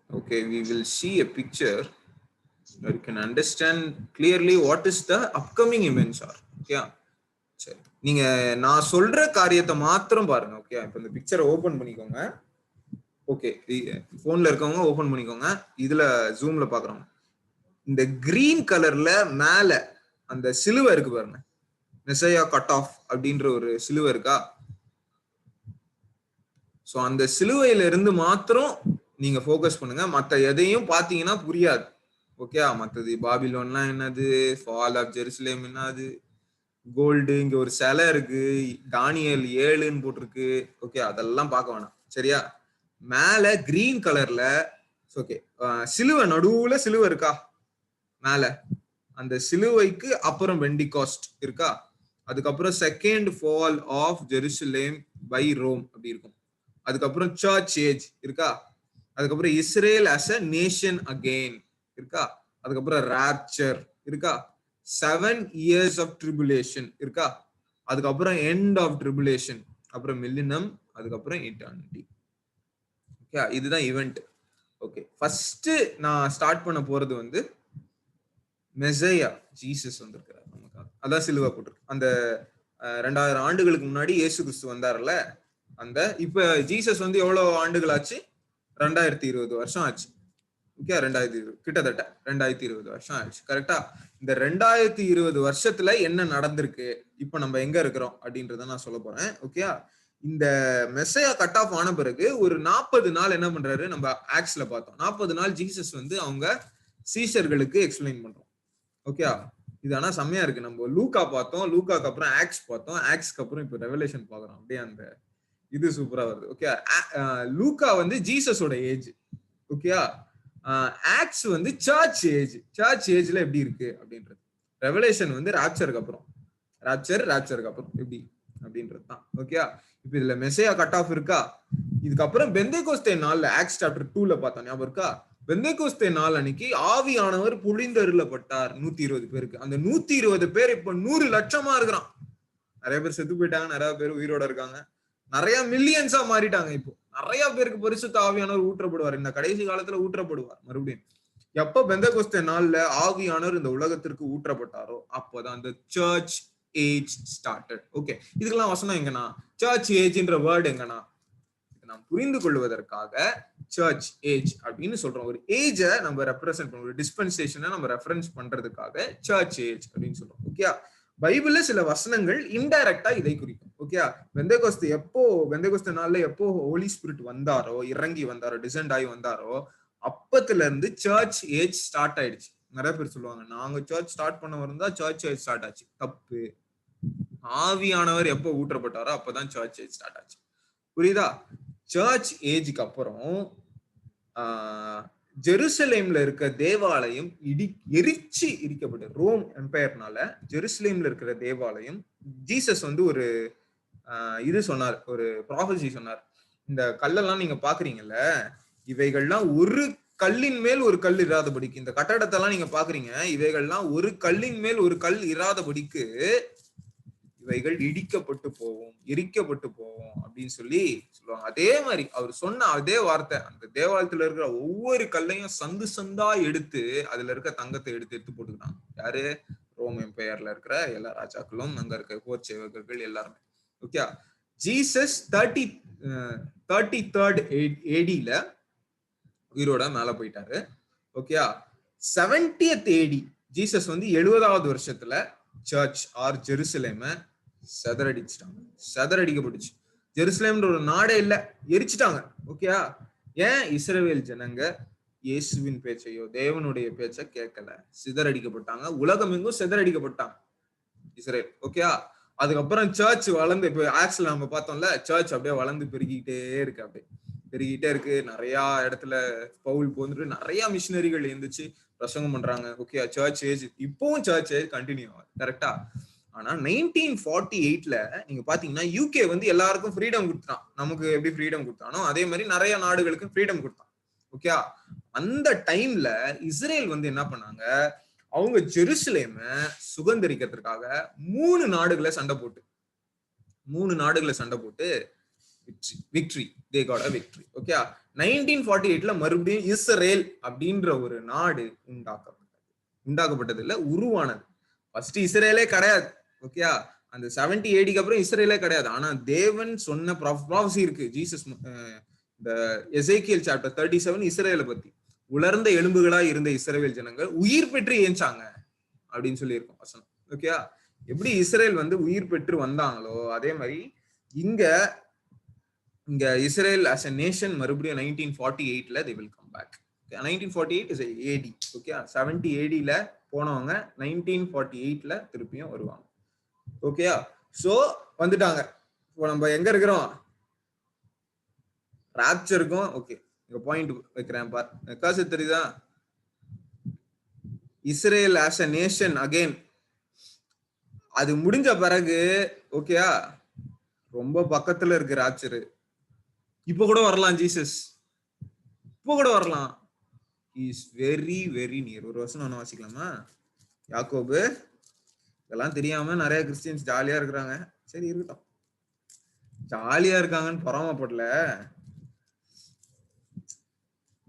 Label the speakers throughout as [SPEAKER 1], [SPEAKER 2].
[SPEAKER 1] Okay, we will see a picture that you can understand clearly what is the upcoming events are. Okay, சரி, நீங்க நான் சொல்ற காரியத்தை மாத்திரம் பாருங்க. ஓகே, இப்ப இந்த பிக்சரை ஓபன் பண்ணிக்கோங்க. ஓகே, போன்ல இருக்கவங்க ஓபன் பண்ணிக்கோங்க. இதுல ஜூம்ல பாக்குறோம். இந்த கிரீன் கலர்ல மேல அந்த சிலுவை இருக்கு பாருங்க, மெசையா கட் ஆஃப் அப்படின்ற ஒரு சிலுவை இருக்கா? சோ அந்த சிலுவையில இருந்து மாத்திரம் நீங்க போக்கஸ் பண்ணுங்க. மத்த எதையும் பாத்தீங்கன்னா புரியாது. ஓகே, மத்தது பாபிலோன்லாம் என்னது, ஃபால் ஆஃப் ஜெருசலேம் என்னது, கோல்டு, இங்க ஒரு சிலை இருக்கு, தானியேல் 7ன்னு போட்டிருக்கு. ஓகே, அதெல்லாம் பார்க்க வேணாம். சரியா? மேல கிரீன் கலர்ல ஓகே, சிலுவை நடுவுல சிலுவை இருக்கா மேல, அந்த சிலுவைக்கு அப்புறம் பெண்டிகாஸ்ட் இருக்கா, அதுக்கப்புறம் second fall of Jerusalem by Rome அப்படி இருக்கும், அதுக்கப்புறம் சர்ச் ஏஜ் இருக்கா, அதுக்கப்புறம் Israel as a nation again இருக்கா, அதுக்கப்புறம் ராப்சர் இருக்கா, 7 years of tribulation இருக்கா, அதுக்கப்புறம் end of tribulation, அப்புறம் மில்லினம், அதுக்கப்புறம் இட்டர்னிட்டி. ஓகே, இதுதான் ஈவெண்ட். ஓகே, ஃபர்ஸ்ட் நான் ஸ்டார்ட் பண்ண போறது வந்து மெசையா ஜீசஸ் வந்திருக்கிறார் நமக்காக. அதான் சிலுவை போட்டிருக்கு. அந்த 2000 ஆண்டுகளுக்கு முன்னாடி இயேசு கிறிஸ்து வந்தார்ல, அந்த இப்ப ஜீசஸ் வந்து எவ்வளவு ஆண்டுகள் ஆச்சு? 2020 வருஷம் ஆச்சு. ஓகே, 2020 கிட்டத்தட்ட 2020 வருஷம் ஆயிடுச்சு. கரெக்டா? இந்த 2020 வருஷத்துல என்ன நடந்திருக்கு, இப்ப நம்ம எங்க இருக்கிறோம் அப்படின்றத நான் சொல்ல போறேன். ஓகே, இந்த மெசையா கட் ஆஃப் ஆன பிறகு ஒரு 40 நாள் என்ன பண்றாரு, நம்ம ஆக்ஸ்ல பார்த்தோம். 40 நாள் ஜீசஸ் வந்து அவங்க சீஷர்களுக்கு எக்ஸ்பிளைன் பண்றோம். ஓகே, இது ஆனா செம்மையா இருக்கு. நம்ம லூக்கா பார்த்தோம், லூக்காக்கு அப்புறம் ஆக்ஸ் பார்த்தோம், ஆக்ஸ்க்கு அப்புறம் இப்ப ரெவலேஷன் பாக்குறோம். அப்படியே அந்த இது சூப்பரா வருது. ஓகே, லூக்கா வந்து ஜீசஸோட ஏஜ். ஓகே, ஆக்ஸ் வந்து சர்ச் ஏஜ். சர்ச் ஏஜ்ல எப்படி இருக்கு அப்படின்றது. ரெவலேஷன் வந்து ராப்சருக்கு அப்புறம், ராப்சருக்கு அப்புறம் எப்படி அப்படின்றது தான். ஓகே, இப்ப இதுல மெசையா கட் ஆஃப் இருக்கா. இதுக்கப்புறம் பெந்தேகோஸ்தே நாள்ல ஆக்ஸ் சாப்டர் 2ல பார்த்தோம், ஞாபகம் இருக்கா? பெந்தேகோஸ்தே நாள் அன்னைக்கு ஆவியானவர் பொழிந்தருளப்பட்டார் 120 பேருக்கு. அந்த 120 பேர் இப்ப 100 லட்சமா இருக்கிறான். நிறைய பேர் செத்து போயிட்டாங்க, நிறைய பேர் உயிரோட இருக்காங்க, நிறைய மில்லியன்ஸா மாறிட்டாங்க. இப்போ நிறைய பேருக்கு பரிசுத்த ஆவியானவர் ஊற்றப்படுவார். இந்த கடைசி காலத்துல ஊற்றப்படுவார் மறுபடியும். எப்ப பெந்தேகோஸ்தே நாள்ல ஆவியானவர் இந்த உலகத்திற்கு ஊற்றப்பட்டாரோ அப்போதான் அந்த சர்ச் ஏஜ் ஸ்டார்டட். ஓகே, இதுக்கெல்லாம் வசனம் எங்கன்னா, சர்ச் ஏஜ்ன்ற வேர்டு எங்கன்னா, நாம் புரிந்து கொள்வதற்காக சர்ச் ஏஜ் அப்படின்னு சொல்றோம். ஒரு ஏஜ நம்ம ரெப்ரசென்ட் பண்ணுவோம், ஒரு டிஸ்பென்சேஷனை நம்ம ரெஃபரன்ஸ் பண்றதுக்காக சர்ச் ஏஜ் அப்படின்னு சொல்றோம். ஓகே, பைபிள்ல சில வசனங்கள் இன்டைரக்டா இதை குறிக்கும். ஓகே, பெந்தேகோஸ்தே நாள்ல எப்போ ஹோலி ஸ்பிரிட் வந்தாரோ, இறங்கி வந்தாரோ, டிசெண்ட் ஆகி வந்தாரோ, அப்பத்துல இருந்து சர்ச் ஏஜ் ஸ்டார்ட் ஆயிடுச்சு. நிறைய பேர் சொல்லுவாங்க, நாங்க சர்ச் ஸ்டார்ட் பண்ண இருந்தா சர்ச் ஏஜ் ஸ்டார்ட் ஆச்சு. தப்பு. ஆவியானவர் எப்போ ஊற்றப்பட்டாரோ அப்பதான் சர்ச் ஏஜ் ஸ்டார்ட் ஆச்சு. புரியுதா? சர்ச் ஏஜுக்கு அப்புறம் ஜெருசலேம்ல இருக்க தேவாலயம் எரிச்சு இடிக்கப்பட்டு, ரோம் எம்பையர்னால ஜெருசலேம்ல இருக்கிற தேவாலயம், ஜீசஸ் வந்து ஒரு இது சொன்னார், ஒரு ப்ராஃபஸி சொன்னார். இந்த கல்லெல்லாம் நீங்க பாக்குறீங்கல்ல, இவைகள்லாம் ஒரு கல்லின் மேல் ஒரு கல் இராதபடிக்கு, இந்த கட்டடத்தெல்லாம் நீங்க பாக்குறீங்க, இவைகள்லாம் ஒரு கல்லின் மேல் ஒரு கல் இராதபடிக்கு இவைகள் இடிக்கப்பட்டு போவோம், எரிக்கப்பட்டு போவோம் அப்படின்னு சொல்லி சொல்லுவாங்க. அதே மாதிரி அவர் சொன்ன அதே வார்த்தை, அந்த தேவாலயத்துல இருக்கிற ஒவ்வொரு கல்லையும் சந்து சந்தா எடுத்து அதுல இருக்க தங்கத்தை எடுத்து போட்டுக்கிறாங்க. யாரு? ரோம் எம்பையர்ல இருக்கிற எல்லா ராஜாக்களும், அங்க இருக்க போர் சேவகர்கள் எல்லாருமே. ஓகே, ஜீசஸ் 33rd AD-ல உயிரோட மேல போயிட்டாரு. ஓகே, 70th AD ஜீசஸ் வந்து 70வது வருஷத்துல சர்ச் ஆர் ஜெருசலேம செதறடிக்கப்பட்டுச்சு. ஜெருசலேம்ன்ற ஒரு நாடே இல்ல, எரிச்சிட்டாங்க. ஓகே, ஏன்? இஸ்ரவேல் ஜனங்க இயேசுவின் பேச்சையோ தேவனுடைய பேச்சை கேட்கல, சிதறடிக்கப்பட்டாங்க. உலகம் எங்கும் சிதறடிக்கப்பட்டாங்க இஸ்ரேல். ஓகே, அதுக்கப்புறம் சர்ச் வளர்ந்து, இப்ப ஆக்ஸ்ல நம்ம பார்த்தோம்ல, சர்ச் அப்படியே வளர்ந்து பெருகிட்டே இருக்கு, அப்படியே பெருகிட்டே இருக்கு. நிறைய இடத்துல பவுல் போந்துட்டு நிறைய மிஷினரிகள் இருந்துச்சு, பிரசங்கம் பண்றாங்க. ஓகே, சர்ச் ஏஜ் இப்பவும் சர்ச் ஏஜ் கண்டினியூ ஆகுது. கரெக்டா? ஆனா 1948ல நீங்க பாத்தீங்கன்னா யூகே வந்து எல்லாருக்கும் ஃப்ரீடம் கொடுத்தான். நமக்கு எப்படி ஃப்ரீடம் கொடுத்தானோ அதே மாதிரி நிறைய நாடுகளுக்கு ஃப்ரீடம் கொடுத்தான். ஓகே, அந்த டைம்ல இஸ்ரேல் வந்து என்ன பண்ணாங்க, அவங்க ஜெருசலேம சுதந்திரிக்கிறதுக்காக 3 நாடுகளை சண்டை போட்டு victory, they got a victory. Okay, 1948ல மறுபடியும் இஸ்ரேல் அப்படின்ற ஒரு நாடு உண்டாக்கப்பட்டது இல்ல, உருவானது. ஃபர்ஸ்ட் இஸ்ரேலே கிடையாது. ஓகே, அந்த 70 ADக்கு அப்புறம் இஸ்ரேலே கிடையாது. ஆனா தேவன் சொன்ன ப்ராஃபஸி இருக்கு. ஜீசஸ் இந்த எசேக்கியேல் சாப்டர் 37 இஸ்ரேலை பத்தி, உலர்ந்த எலும்புகளா இருந்த இஸ்ரவேல் ஜனங்கள் உயிர் பெற்று ஏஞ்சாங்க அப்படின்னு சொல்லி இருக்கும் வசனம். ஓகே, எப்படி இஸ்ரேல் வந்து உயிர் பெற்று வந்தாங்களோ அதே மாதிரி இங்க இஸ்ரேல் as a nation மறுபடியும் 1948ல they will come back. 1948 is AD. Okay, 70 ADல போனவங்க 1948ல திருப்பியும் வருவாங்க. ஓகே, சோ வந்துட்டாங்க. இப்போ நம்ம எங்க இருக்கிறோம்? ராப்சருக்கும். ஓகே, இங்க பாயிண்ட் வைக்கிறேன் பார். காசு தெரியுதா? Israel as a nation again அது முடிஞ்ச பிறகு ஓகேயா, ரொம்ப பக்கத்துல இருக்கு ராப்சரு. இப்ப கூட வரலாம் ஜீசஸ், இப்ப கூட வரலாம். Is very very near. ஒரு வருஷம் நான் வாசிக்கலாமா? யாக்கோபு. இதெல்லாம் தெரியாம நிறைய கிறிஸ்டியன்ஸ் ஜாலியா இருக்கிறாங்க. சரி இருக்கட்டும், ஜாலியா இருக்காங்கன்னு பொறாமப்படல,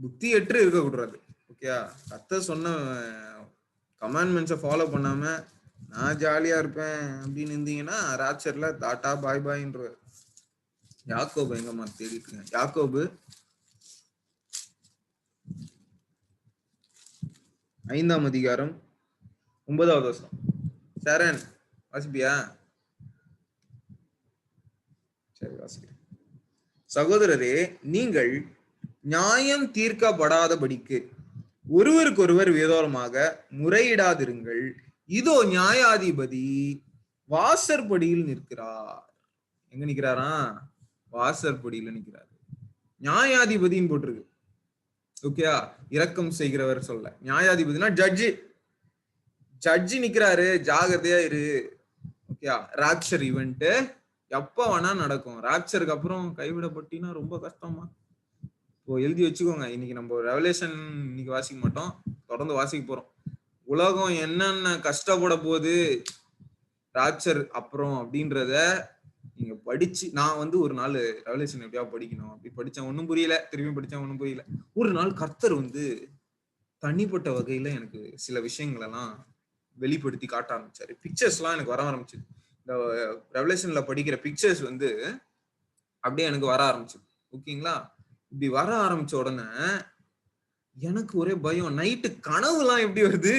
[SPEAKER 1] புத்தி எட்டு இருக்க கூடாது. ஓகே, கர்த்தர் சொன்ன கமாண்ட்மெண்ட்ஸை ஃபாலோ பண்ணாம நான் ஜாலியா இருப்பேன் அப்படின்னு இருந்தீங்கன்னா ராப்சர்ல டாட்டா பாய் பாய்ன்ற. யாக்கோபு எங்கம்மா தேடிட்டு? யாக்கோபு 5ஆம் அதிகாரம் 9வது வசனம். சரண் வாசிப்பியா? சரி வாசிக்கிறேன். சகோதரரே, நீங்கள் நியாயம் தீர்க்கப்படாதபடிக்கு ஒருவருக்கொருவர் விரோதமாக முறையிடாதிருங்கள். இதோ நியாயாதிபதி வாசற்படியில் நிற்கிறார். எங்க நிக்கிறாரா? வாசற்படியில நிக்கிறாரு. நியாயாதிபதின்னு போட்டிருக்கு. ஓகேயா, இரக்கம் செய்கிறவர் சொல்ல. நியாயாதிபதினா ஜட்ஜி நிக்கிறாரு, ஜாகிரதையா இரு. ஓகேயா, ராப்சர் ஈவெண்ட் எப்ப வேணா நடக்கும். ராப்சருக்கு அப்புறம் கைவிடப்பட்டினா ரொம்ப கஷ்டமா. இப்போ எழுதி வச்சுக்கோங்க. இன்னைக்கு நம்ம ரெவலேஷன் இன்னைக்கு வாசிக்க மாட்டோம், தொடர்ந்து வாசிக்க போறோம். உலகம் என்னென்ன கஷ்டப்பட போகுது ராப்சர் அப்புறம் அப்படின்றத நீங்க படிச்சு, நான் வந்து ஒரு நாள் ரெவலேஷன் எப்படியா படிக்கணும் அப்படி படிச்சேன், ஒன்னும் புரியல. திரும்பி படிச்சேன், ஒன்னும் புரியல. ஒரு நாள் கர்த்தர் வந்து தனிப்பட்ட வகையில எனக்கு சில விஷயங்கள் எல்லாம் வெளிப்படுத்தி காட்ட ஆரம்பிச்சாரு. பிக்சர்ஸ் எல்லாம் எனக்கு வர ஆரம்பிச்சது. இந்த ரெவலேஷன்ல படிக்கிற பிக்சர்ஸ் வந்து அப்படியே எனக்கு வர ஆரம்பிச்சது. ஓகேங்களா, இப்படி வர ஆரம்பிச்ச உடனே எனக்கு ஒரே பயம். நைட்டு கனவு எல்லாம் எப்படி வருது,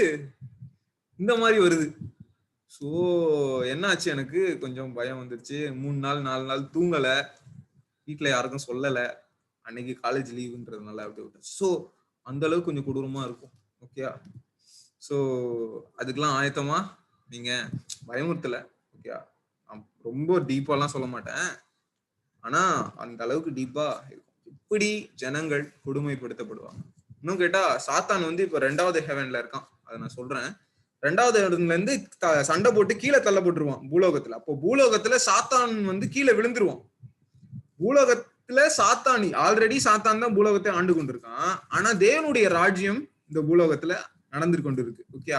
[SPEAKER 1] இந்த மாதிரி வருது. ஸோ என்னாச்சு, எனக்கு கொஞ்சம் பயம் வந்துருச்சு. 3 நாள் 4 நாள் தூங்கல, வீட்டுல யாருக்கும் சொல்லல. அன்னைக்கு காலேஜ் லீவுன்றதுனால அப்படி விட்டுச்சு. ஸோ அந்த அளவுக்கு கொஞ்சம் கொடூரமா இருக்கும். ஓகே, ஸோ அதுக்கெல்லாம் ஆயத்தமா நீங்க பயமுறுத்தல. ஓகே, ரொம்ப டீப்பாலாம் சொல்ல மாட்டேன், ஆனா அந்த அளவுக்கு டீப்பா இருக்கும். இப்படி ஜனங்கள் கொடுமைப்படுத்தப்படுவாங்க. இன்னும் கேட்டா சாத்தான் வந்து இப்ப 2வது ஹெவன்ல இருக்கான். அதை நான் சொல்றேன். 2வது இடத்துல இருந்து சண்டை போட்டு கீழே தள்ளப்பட்டுருவான் பூலோகத்துல. அப்போ பூலோகத்துல சாத்தான் வந்து கீழே விழுந்துருவான். பூலோகத்துல சாத்தான் ஆல்ரெடி சாத்தான் தான் பூலோகத்தை ஆண்டு கொண்டிருக்கான். ஆனா தேவனுடைய ராஜ்யம் இந்த பூலோகத்துல நடந்து கொண்டு இருக்கு. ஓகே,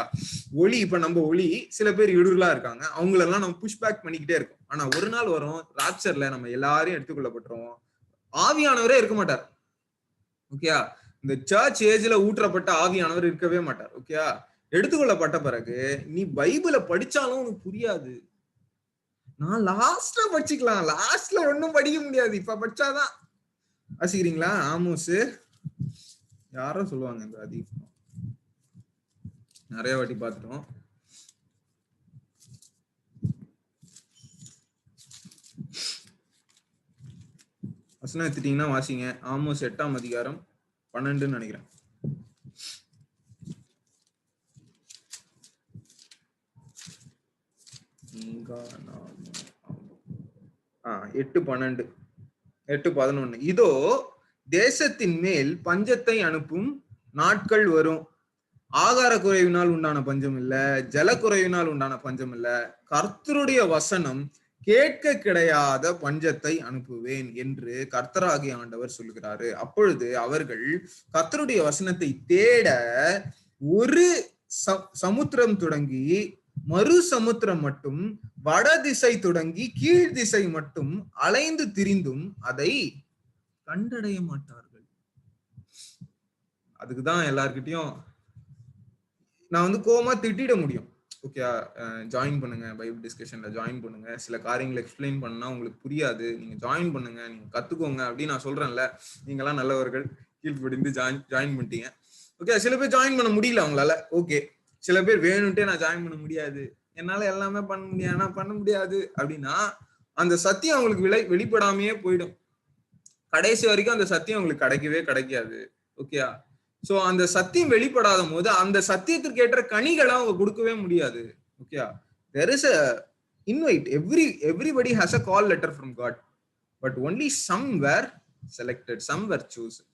[SPEAKER 1] ஒளி, இப்ப நம்ம ஒளி, சில பேர் இருளா இருக்காங்க, அவங்களெல்லாம் நம்ம புஷ் பேக் பண்ணிக்கிட்டே இருக்கோம். ஆனா ஒரு நாள் வரும் ராப்சர்ல நம்ம எல்லாரையும் எடுத்துக்கொள்ளப்பட்டுருவோம். ஆவியானவரே இருக்க மாட்டார். ஓகே, இந்த சர்ச் ஏஜ்ல ஊற்றப்பட்ட ஆவியானவர் இருக்கவே மாட்டார். ஓகே, எடுத்துக்கொள்ளப்பட்ட பிறகு நீ பைபிளை படிச்சாலும் உனக்கு புரியாது. நான் லாஸ்ட்ல படிச்சுக்கலாம், லாஸ்ட்ல ஒன்னும் படிக்க முடியாது, இப்ப படிச்சாதான். வாசிக்கிறீங்களா? ஆமோஸ் யாரும் சொல்லுவாங்க, இந்த அதிகம் நிறைய வாட்டி பார்த்துட்டோம். வசனம் எடுத்துட்டீங்கன்னா வாசிங்க. ஆமோஸ் 8ஆம் அதிகாரம் 12 நினைக்கிறேன். 8:12 8:11. இதோ தேசத்தின் மேல் பஞ்சத்தை அனுப்பும் நாட்கள் வரும். ஆகார குறைவினால் உண்டான பஞ்சம் இல்ல, ஜலக்குறைவினால் உண்டான பஞ்சம் இல்ல, கர்த்தருடைய வசனம் கேட்க கிடையாத பஞ்சத்தை அனுப்புவேன் என்று கர்த்தராகிய ஆண்டவர் சொல்கிறாரு. அப்பொழுது அவர்கள் கர்த்தருடைய வசனத்தை தேட ஒரு சமுத்திரம் தொடங்கி மறு சமுத்திரம் மட்டும் வட திசை தொடங்கி கீழ் திசை மட்டும் அலைந்து திரிந்தும் அதை கண்டடைய மாட்டார்கள். அதுக்குதான் எல்லார்கிட்டயும் நான் வந்து கோவமா திட்டிட முடியும். ஓகே, ஜாயின் பண்ணுங்க, பைபிள் டிஸ்கஷன்ல ஜாயின் பண்ணுங்க, சில காரியங்களை எக்ஸ்பிளைன் பண்ணா உங்களுக்கு புரியாது, நீங்க ஜாயின் பண்ணுங்க, நீங்க கத்துக்கோங்க அப்படின்னு நான் சொல்றேன்ல. நீங்க எல்லாம் நல்லவர்கள், கீழ்ப்படிந்து ஜாயின் பண்ணிட்டீங்க. ஓகே, சில பேர் ஜாயின் பண்ண முடியல அவங்களால. ஓகே, சில பேர் வேணும்ட்டே நான் ஜாயின் பண்ண முடியாது, என்னால எல்லாமே பண்ண முடியாது அப்படின்னா அந்த சத்தியம் அவங்களுக்கு வெளிப்படாமையே போயிடும். கடைசி வரைக்கும் அந்த சத்தியம் உங்களுக்கு கிடைக்காது. ஓகேயா? சோ அந்த சத்தியம் வெளிப்படாத போது அந்த சத்தியத்திற்கு ஏற்ற கனிகளை அவங்க கொடுக்கவே முடியாது. ஓகேயா? there is a invite, everybody has a call letter from God, but only some were selected, some were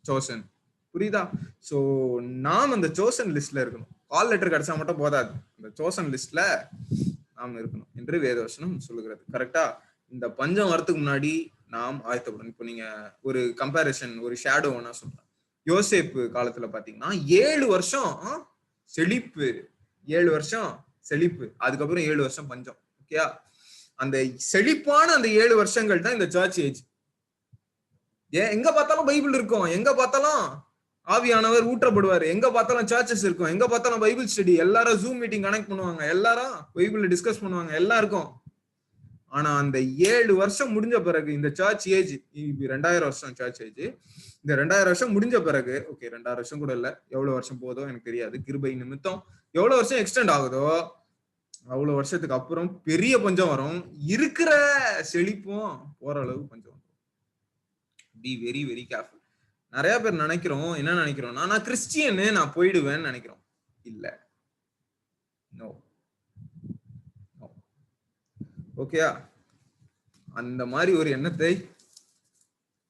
[SPEAKER 1] chosen. புரியுதா? சோ நாம் அந்த chosen லிஸ்ட்ல இருக்கணும். கால் லெட்டர் கிடைச்சா மட்டும் போதாது, அந்த chosen லிஸ்ட்ல நாம் இருக்கணும் என்று வேதவசனம் சொல்லுகிறது. கரெக்டா? இந்த பஞ்சம் வரத்துக்கு முன்னாடி நாம் ஆயத்தப்படணும். இப்போ நீங்க ஒரு கம்பேரிசன், ஒரு ஷேடோ ஒன்னா சொல்றேன். யோசேப்பு காலத்துல பாத்தீங்கன்னா 7 வருஷம் செழிப்பு, 7 வருஷம் செழிப்பு, அதுக்கப்புறம் 7 வருஷம் பஞ்சம். ஓகேயா? அந்த செழிப்பான அந்த 7 வருஷங்கள் தான் இந்த சர்ச் ஏஜ். எங்க பார்த்தாலும் பைபிள் இருக்கும், எங்க பார்த்தாலும் ஆவியானவர் ஊற்றப்படுவாரு, எங்க பார்த்தாலும் சர்ச்சஸ் இருக்கும், எங்க பார்த்தாலும் பைபிள் ஸ்டடி, எல்லாரும் ஜூம் மீட்டிங் கனெக்ட் பண்ணுவாங்க, எல்லாரும் பைபிள் டிஸ்கஸ் பண்ணுவாங்க, எல்லாருக்கும். ஆனா அந்த 7 வருஷம் முடிஞ்ச பிறகு இந்த சர்ச் ஏஜ், 2000 வருஷம் சர்ச் ஏஜ், இந்த 2000 வருஷம் முடிஞ்ச பிறகு, ஓகே 2000 வருஷம் கூட இல்ல, எவ்வளவு வருஷம் போதோ எனக்கு தெரியாது, கிருபை நிமித்தம் எவ்வளவு வருஷம் எக்ஸ்டெண்ட் ஆகுதோ அவ்வளவு வருஷத்துக்கு அப்புறம் பெரிய பஞ்சம் வரும். இருக்கிற செழிப்பும் போற அளவு பஞ்சம் வரும். Be very very careful. நிறைய பேர் நினைக்கிறோம், என்ன நினைக்கிறோம்னா, நான் கிறிஸ்டியனு, நான் போயிடுவேன்னு நினைக்கிறோம். இல்ல, நோ. ஓகேயா? அந்த மாதிரி ஒரு எண்ணத்தை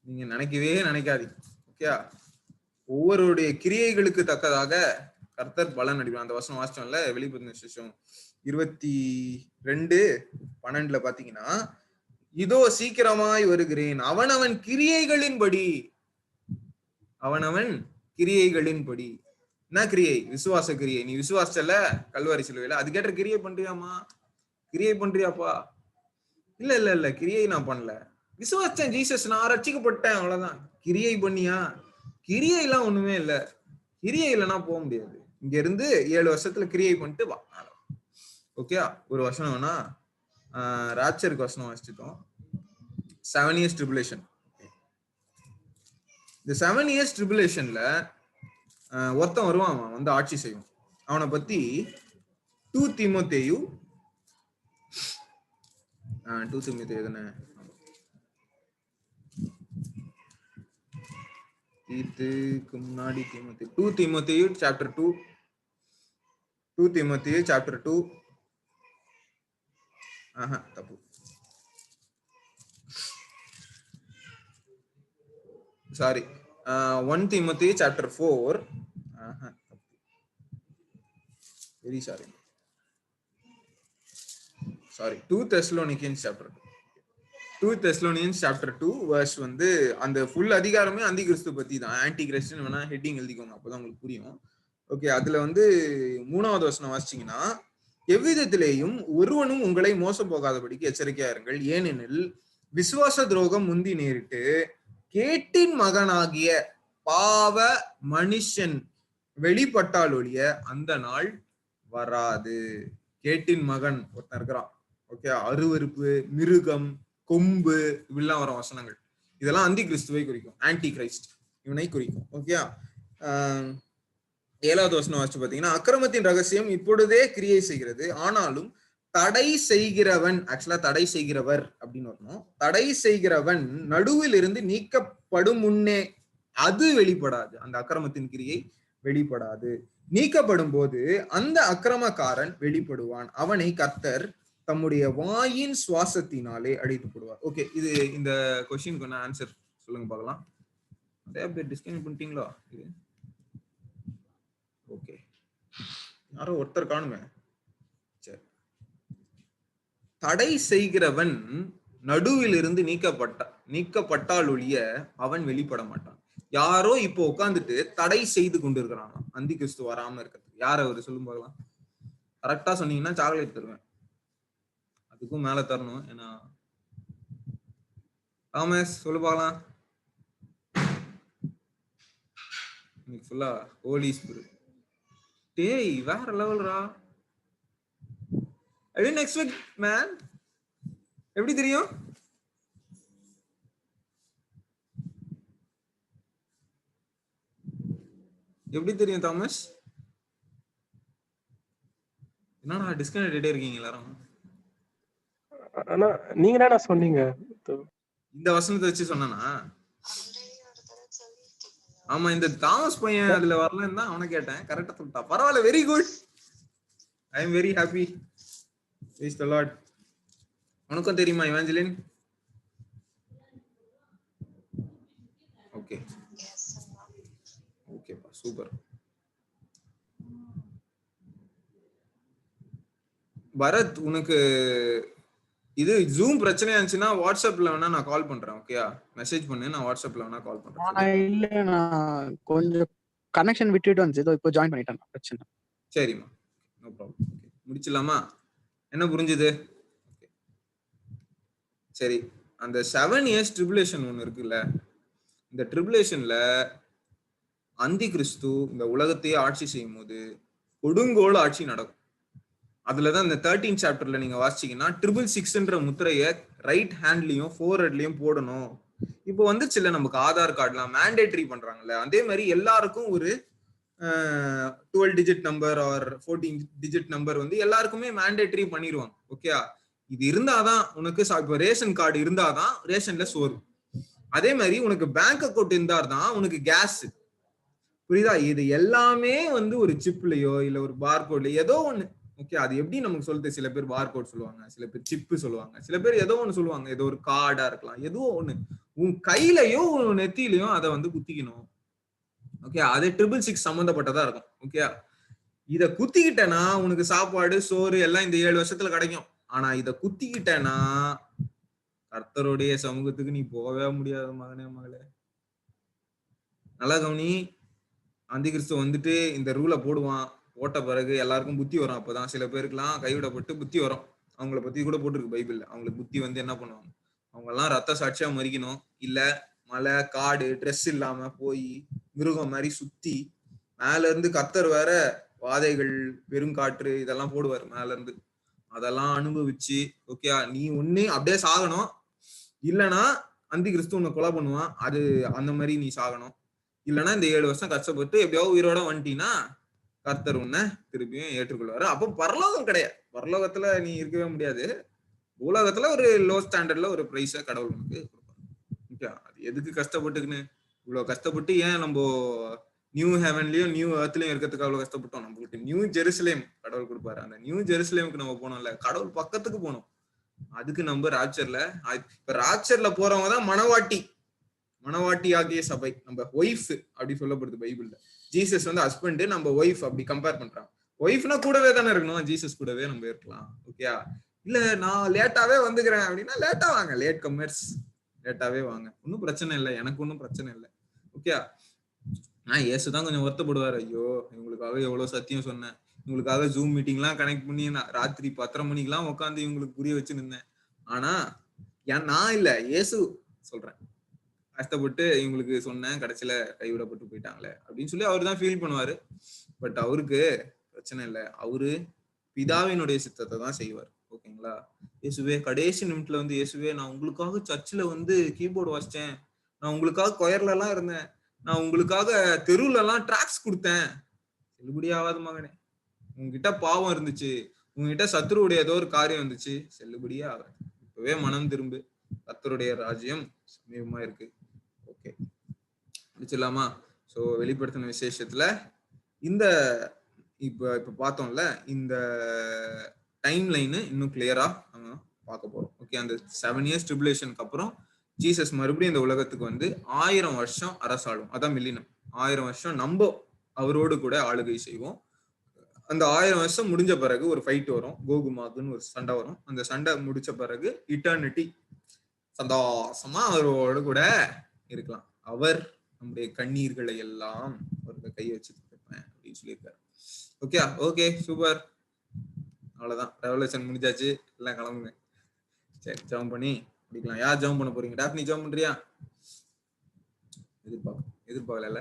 [SPEAKER 1] நீங்க நினைக்கவே நினைக்காதீங்க. ஓகேயா? ஒவ்வொருடைய கிரியைகளுக்கு தக்கதாக கர்த்தர் பலன் அளிப்பார். அந்த வசனம் வாசிச்சோம்ல, வெளிப்படுத்தின விசேஷம் 22:12 பாத்தீங்கன்னா, இதோ சீக்கிரமாய் வருகிறேன், அவனவன் கிரியைகளின்படி. என்ன கிரியை? விசுவாச கிரியை. நீ விசுவாசல கல்வாரி சிலுவையில, அதுக்கேற்ற கிரியை பண்றியாமா? கிரியை பண்றியாப்பா? இல்ல கிரியை நான் பண்ணல, விசுவாசம் ஜீசஸ், நான் ரட்சிக்கப்பட்டேன், அவ்வளவுதான். கிரியை பண்ணியா? கிரியை எல்லாம் ஒண்ணுமே இல்ல. கிரியை இல்லைன்னா போக முடியாது. இங்க இருந்து 7 வருஷத்துல கிரியை பண்ணிட்டு வா. ஓகே, ஒரு வசனம் வேணா, ராப்சருக்கு வசனம் வாசிச்சிட்டோம். 7 years tribulation. இந்த 7 years tribulationல ஒருத்தன் வருவான், அவன் வந்து ஆட்சி செய்வான். அவனை பத்தி 2 தீமோத்தேயு தானே, இதுக்கு முன்னாடி 2 தீமோத்தேயு சாப்டர் 2, 2 தீமோத்தேயு சாப்டர் 2, தப்பு, சாரி, 1 தீமோத்தேயு chapter 4, very sorry, 2 Thessalonians chapter 2. 2 Thessalonians chapter 2 verse வந்து அந்த ஃபுல் அதிகாரமே அந்தி கிறிஸ்து பத்தி தான். ஆன்டி கிறிஸ்டின் வேணா ஹெட்டிங் எழுதிக்கோங்க, அப்பதான் உங்களுக்கு புரியும். ஓகே, அதுல வந்து 3வது வசனம் வாசிச்சீங்கன்னா, எவ்விதத்திலேயும் ஒருவனும் உங்களை மோசம் போகாதபடிக்கு எச்சரிக்கையா இருங்கள், ஏனெனில் விசுவாச துரோகம் முந்தி நேரிட்டு கேட்டின் மகனாகிய பாவ மனுஷன் வெளிப்பட்டால் ஒழிய அந்த நாள் வராது. கேட்டின் மகன் ஒருத்தன் இருக்கிறான். ஓகே, அருவருப்பு, மிருகம், கொம்பு, இப்படிலாம் வரும் வசனங்கள். இதெல்லாம் அந்தி கிறிஸ்துவை குறிக்கும், ஆன்டி கிரைஸ்ட் இவனை குறிக்கும். ஓகே, 7வது வசனம் வாசிச்சு பாத்தீங்கன்னா, அக்கிரமத்தின் ரகசியம் இப்பொழுதே கிரியை செய்கிறது, ஆனாலும் தடை செய்கிறவன், ஆக்சுவலா தடை செய்கிறவர் அப்படின்னு வரணும், தடை செய்கிறவன் நடுவில் இருந்து நீக்கப்படும் முன்னே அது வெளிப்படாது. அந்த அக்கிரமத்தின் கிரியை வெளிப்படாது. நீக்கப்படும் போது அந்த அக்கிரமக்காரன் வெளிப்படுவான், அவனை கர்த்தர் தம்முடைய வாயின் சுவாசத்தினாலே அடித்து போடுவார். ஓகே, இது இந்த கொஸ்டினுக்கு ஆன்சர் சொல்லுங்க பார்க்கலாம். நிறைய பேர் டிஸ்கனெக்ட் பண்ணிட்டீங்களா? ஓகே, யாரோ ஒருத்தர் காணுமே. சரி, தடை செய்கிறவன் நடுவில் இருந்து நீக்கப்பட்டால் ஒழிய அவன் வெளிப்பட மாட்டான். யாரோ இப்போ உட்கார்ந்துட்டு தடை செய்து கொண்டு இருக்கிறான் அந்தி கிறிஸ்து வராம இருக்கிறது. யார் அவரு சொல்லும் பார்க்கலாம். கரெக்டா சொன்னீங்கன்னா சாக்லேட் தருவேன், அதுக்கும் மேல தரணும். ஏன்னா தாமஸ் சொல்லு பார்க்கலாம். இன்னைக்கு ஃபுல்லா ஹோலி ஸ்பிரிட். டேய் வேற லெவல்ரா. I didn't expect man. எப்படி தெரியும்? எப்படி தெரியும் தாமஸ்? என்னடா டிஸ்கனெக்ட் ஆயிட்டே இருக்கீங்க எல்லாரும்?
[SPEAKER 2] ஆனா நீங்க தான சொன்னீங்க
[SPEAKER 1] இந்த வசனத்தை வச்சு சொன்னானா? ஆமா, இந்த தாமஸ் பையன் அதுல வரலன்னு தான் அவனை கேட்டேன். கரெக்டா சொல்லிட்டா. பரவாயில்ல, very good. I am very happy. Praise the Lord. உனக்கும் தெரியுமா இவாஞ்சலின்? ஓகே ஓகேப்பா, சூப்பர். பரத், உனக்கு இது ஜூம் பிரச்சனையா இருந்துச்சுன்னா வாட்ஸ்அப்ல வேணா நான் கால் பண்றேன். ஓகேயா? மெசேஜ் பண்ணு, நான் வாட்ஸ்அப்ல வேணா கால் பண்றேன்.
[SPEAKER 3] இல்ல நான் கொஞ்சம் கனெக்ஷன் விட்டுட்டு வந்து இப்போ ஜாயின் பண்ணிட்டேன். பிரச்சனை.
[SPEAKER 1] சரிம்மா, நோ ப்ராப்ளம். ஓகே, முடிச்சிடலாமா? என்ன புரிஞ்சுது? சரி, அந்த 7 years ட்ரிபுலேஷன் ஒன்று இருக்குல்ல, இந்த ட்ரிபுலேஷன்ல அந்தி கிறிஸ்து இந்த உலகத்தையே ஆட்சி செய்யும் போது கொடுங்கோல் ஆட்சி நடக்கும். அதுலதான் இந்த 13 சாப்டர்ல நீங்க வாசிச்சீங்கன்னா 666ன்ற முத்திரைய ரைட் ஹேண்ட்லயும் 4 போடணும். இப்போ வந்துச்சுல நமக்கு ஆதார் கார்டுலாம் மேண்டேட்டரி பண்றாங்கல்ல, அதே மாதிரி எல்லாருக்கும் ஒரு 12 digit number or 14 digit number வந்து எல்லாருக்குமே மேண்டேட்டரி பண்ணிடுவாங்க. ஓகே, இது இருந்தாதான் உனக்கு இப்போ ரேஷன் கார்டு இருந்தாதான் ரேஷன்ல சோறு. அதே மாதிரி உனக்கு பேங்க் அக்கௌண்ட் இருந்தாதான் உனக்கு கேஸ். புரியுதா? இது எல்லாமே வந்து ஒரு சிப்லயோ இல்ல ஒரு பார்கோட்லயோ ஏதோ ஒண்ணு. ஓகே, அது எப்படி நமக்கு சொல்லுது? சில பேர் பார்கோட் சொல்லுவாங்க, சில பேர் சிப்பு சொல்லுவாங்க, சில பேர் ஏதோ ஒண்ணு சொல்லுவாங்க. ஏதோ ஒரு கார்டா இருக்கலாம், ஏதோ ஒண்ணு உன் கையிலயோ உன் நெத்தியிலையும் அதை வந்து குத்திக்கணும். ஓகே, அது 666 சம்பந்தப்பட்டதா இருக்கும். ஓகே, இத குத்திக்கிட்டேன்னா உனக்கு சாப்பாடு சோறு எல்லாம் இந்த 7 வருஷத்துல கிடைக்கும். ஆனா இத குத்திக்கிட்டேன்னா கர்த்தருடைய சமூகத்துக்கு நீ போகவே முடியாது மகனே மகளே. நல்லா கவனி. அந்தி கிறிஸ்து வந்துட்டு இந்த ரூலை போடுவான். போட்ட பிறகு எல்லாருக்கும் புத்தி வரும். அப்பதான் சில பேருக்குலாம் கைவிடப்பட்டு புத்தி வரும். அவங்கள பத்தி கூட போட்டிருக்கு பைபிள்ல. அவங்களுக்கு புத்தி வந்து என்ன பண்ணுவாங்க? அவங்க எல்லாம் ரத்த சாட்சியா மறிக்கணும், இல்ல மலை காடு ட்ரெஸ் இல்லாம போய் மிருகம் மாதிரி சுத்தி மேல இருந்து கர்த்தர் வேற வாதைகள் பெருங்காற்று இதெல்லாம் போடுவார் மேல இருந்து. அதெல்லாம் அனுபவிச்சு ஓகே நீ ஒண்ணு அப்படியே சாகணும், இல்லைன்னா அந்தி கிறிஸ்து உன்னை கொலை பண்ணுவான். அது அந்த மாதிரி நீ சாகணும். இல்லைன்னா இந்த 7 வருஷம் கஷ்டப்பட்டு எப்படியாவது உயிரோட வந்துட்டீங்கன்னா கர்த்தர் உன்னை திருப்பியும் ஏற்றுக்கொள்வாரு. அப்போ பரலோகம் கிடையாது. பரலோகத்துல நீ இருக்கவே முடியாது. உலகத்துல ஒரு லோ ஸ்டாண்டர்ட்ல ஒரு பிரைஸ கடவுள் உனக்கு கொடுப்பாங்க. அது எதுக்கு கஷ்டப்பட்டுக்குன்னு? இவ்வளவு கஷ்டப்பட்டு ஏன் நம்ம நியூ ஹெவன்லயும் நியூ எர்த்லயும் இருக்கிறதுக்கு அவ்வளவு கஷ்டப்பட்டோம்? நம்மளுக்கு நியூ ஜெருசலேம் கடவுள் கொடுப்பாரு. அந்த நியூ ஜெருசலேமுக்கு நம்ம போனோம்ல, கடவுள் பக்கத்துக்கு போனோம். அதுக்கு நம்ம ராப்சர்ல, இப்ப ராப்சர்ல போறவங்க தான் மணவாட்டி ஆகிய சபை, நம்ம ஒய்ஃப் அப்படி சொல்லப்படுது பைபிள்ல. ஜீசஸ் வந்து ஹஸ்பண்ட், நம்ம ஒய்ஃப் அப்படி கம்பேர் பண்றாங்க. ஒய்ஃப்னா கூடவே தானே இருக்கணும், ஜீசஸ் கூடவே நம்ம இருக்கலாம். ஓகே, இல்ல நான் லேட்டாவே வந்துக்கிறேன் அப்படின்னா லேட்டா வாங்க, லேட் கம்மர்ஸ் லேட்டாவே வாங்க, ஒன்னும் பிரச்சனை இல்லை, எனக்கு ஒன்னும் பிரச்சனை இல்லை. ஓகே, நான் ஏசுதான் கொஞ்சம் வருத்தப்படுவார். ஐயோ இவங்களுக்காக எவ்வளவு சத்தியம் சொன்னேன், இவங்களுக்காக ஜூம் மீட்டிங் எல்லாம் கனெக்ட் பண்ணி நான் ராத்திரி 10:30 மணிக்கெல்லாம் உட்காந்து இவங்களுக்கு புரிய வச்சு நின்னேன். ஆனா நான் இல்ல, ஏசு சொல்றேன், கஷ்டப்பட்டு இவங்களுக்கு சொன்னேன், கடைசியில கைவிடப்பட்டு போயிட்டாங்களே அப்படின்னு சொல்லி அவரு தான் ஃபீல் பண்ணுவாரு. பட் அவருக்கு பிரச்சனை இல்லை, அவரு பிதாவினுடைய சித்தத்தை தான் செய்வார். ஓகேங்களா? இயேசுவே கடைசி நிமிஷத்துல வந்து, இயேசுவே நான் உங்களுக்காக சர்ச்சில் வந்து கீபோர்டு வாசிச்சேன், நான் உங்களுக்காக கொயர்ல எல்லாம் இருந்தேன், நான் உங்களுக்காக தெருவுல எல்லாம் டிராக்ஸ் கொடுத்தேன், செல்லுபடி ஆகாது மகனே. உங்ககிட்ட பாவம் இருந்துச்சு, உங்ககிட்ட சத்துருடைய ஏதோ ஒரு காரியம் இருந்துச்சு, செல்லுபடியே ஆகாது. இப்பவே மனம் திரும்பு, கர்த்தருடைய ராஜ்யம் சமீபமா இருக்கு. ஓகே, முடிச்சிடலாமா? ஸோ வெளிப்படுத்தின விசேஷத்துல இந்த இப்ப பார்த்தோம்ல, இந்த டைம் லைனு இன்னும் கிளியரா நம்ம பார்க்க போறோம். ஓகே, அந்த 7 years ட்ரிபுலேஷனுக்கு அப்புறம் ஜீசஸ் மறுபடியும் இந்த உலகத்துக்கு வந்து 1000 வருஷம் அரசாளும். அதான் மில்லினம். 1000 வருஷம் நம்ம அவரோடு கூட ஆளுகை செய்வோம். அந்த 1000 வருஷம் முடிஞ்ச பிறகு ஒரு ஃபைட் வரும், கோகுமாகுன்னு ஒரு சண்டை வரும். அந்த சண்டை முடிச்ச பிறகு இட்டர்னிட்டி சந்தோஷமா அவரோடு கூட இருக்கலாம். அவர் நம்முடைய கண்ணீர்களை எல்லாம் அவருக்கு கை வச்சு கொடுப்பேன் அப்படின்னு சொல்லியிருக்காரு. Okay, super. அவ்வளவுதான், ரெவல்யூஷன் முடிஞ்சாச்சு, எல்லாம் கிளம்புங்க. சரி, ஜம்ப் பண்ணி முடிக்கலாம். யார் ஜம்ப் பண்ண போறீங்க? டாப்னி ஜம்ப் பண்றியா? எதிர்பார்க்கல